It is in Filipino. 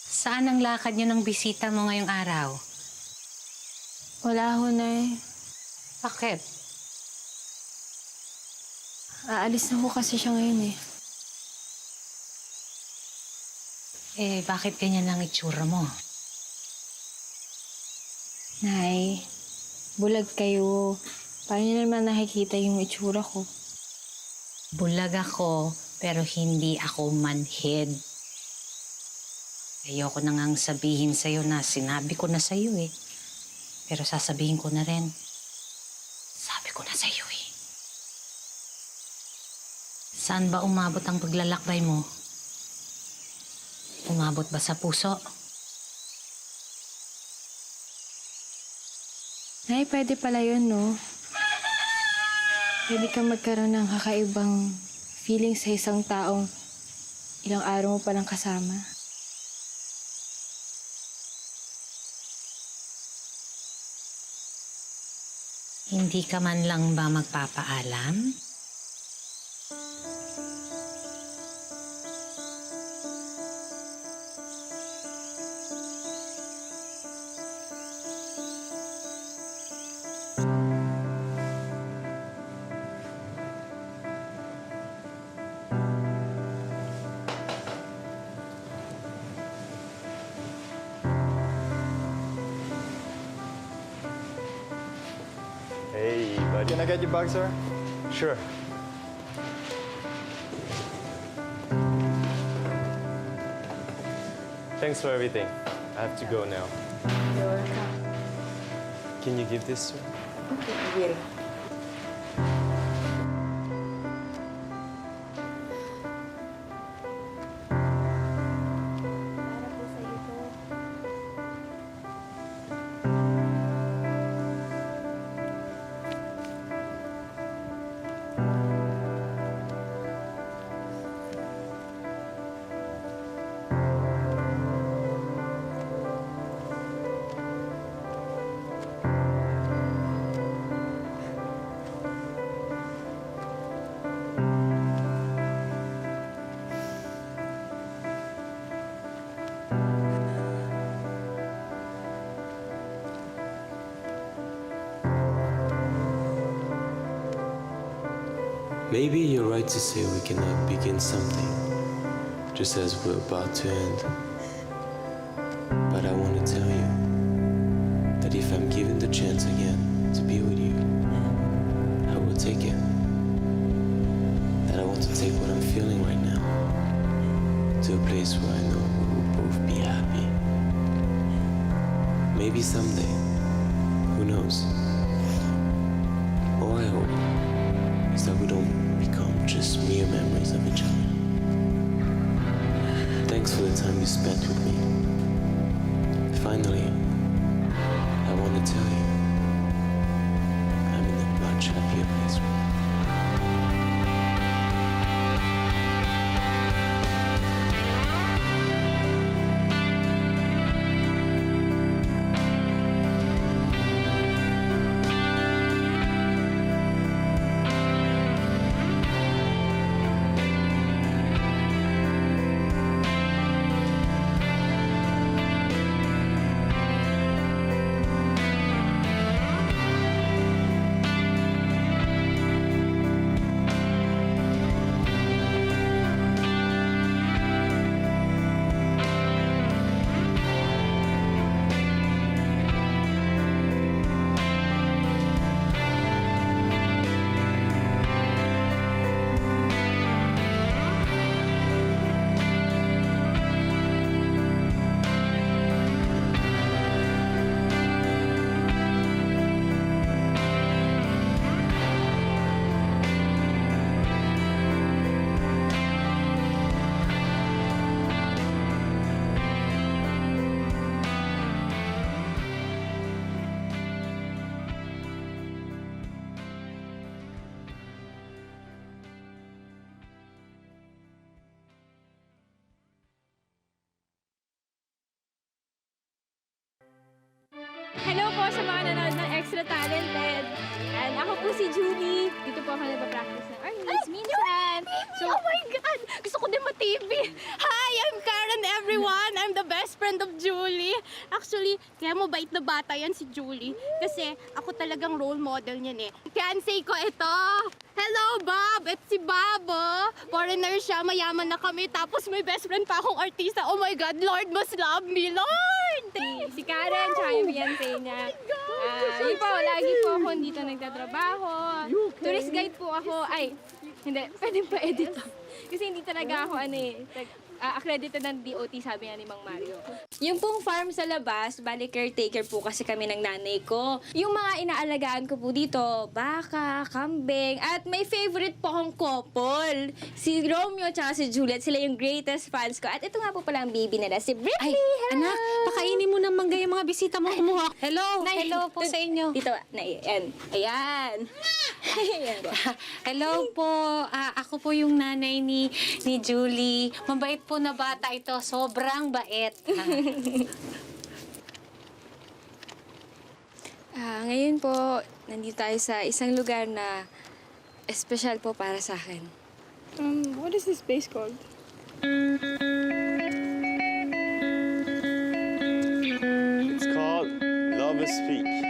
Saan ang lakad niyo ng bisita mo ngayong araw? Wala ho, Nay. Bakit? Aalis na ho kasi siya ngayon eh. Bakit ganyan ang itsura mo? Nay, bulag kayo. Paano niyo naman nakikita yung itsura ko? Bulag ako, pero hindi ako manhid. Ayoko na ngang sabihin sa'yo na sinabi ko na sa'yo eh. Pero sasabihin ko na rin. Sabi ko na sa'yo eh. Saan ba umabot ang paglalakbay mo? Umabot ba sa puso? Nay, pwede pala yun, no? Pwede kang magkaroon ng kakaibang feeling sa isang taong ilang araw mo palang kasama. Hindi ka man lang ba magpapaalam? Hey, buddy. Can I get your bag, sir? Sure. Thanks for everything. I have to go now. You're welcome. Can you give this to me? Okay, will. Para po sa'yo to. Maybe you're right to say we cannot begin something just as we're about to end. But I want to tell you that if I'm given the chance again to be with you, I will take it. That I want to take what I'm feeling right now to a place where I know we will both be happy. Maybe someday, who knows? All I hope is that we don't become just mere memories of each other. Thanks for the time you spent with me. Finally, I want to tell you, I'm in a much happier place right now. Hello po sa mga nanonood ng Extra Talented. And ako po si Julie. Dito po ako nagpa-practice ng Arnis minsan. So, Oh my God! Gusto ko din ma-TV. Hi, I'm Karen, everyone. I'm the best friend Actually, kaya mabait na bata yan si Julie. Kasi ako talagang role model niyan eh. Fiancé ko ito. Hello, Bob! It's si Bob, oh. Foreigner siya, mayaman na kami. Tapos may best friend pa akong artista. Oh my God, Lord must love me, Lord! Si Karen, tsaka yung fiancé niya. Yun po, lagi po ako dito nagtatrabaho. Tourist guide po ako. Ay, hindi, pwede pa edit. Kasi hindi talaga ako accredited ng DOT, sabi nga ni Mang Mario. Yung pong farm sa labas, bali caretaker po kasi kami ng nanay ko. Yung mga inaalagaan ko po dito, baka, kambing, at may favorite po akong couple. Si Romeo at si Juliet, sila yung greatest fans ko. At ito nga po pala ang baby nila, si Britney. Ay, anak, pakainin mo naman gaya mga bisita mo kumuha. Hello, Nay, hello po sa inyo. Dito, ayan. Ayan. Ayan po. Hello po, ako po yung nanay ni Julie. Mabait po na bata ito, sobrang bait. Ngayon po, nandito tayo sa isang lugar na espesyal po para sa akin. What is this place called? It's called Love Speak.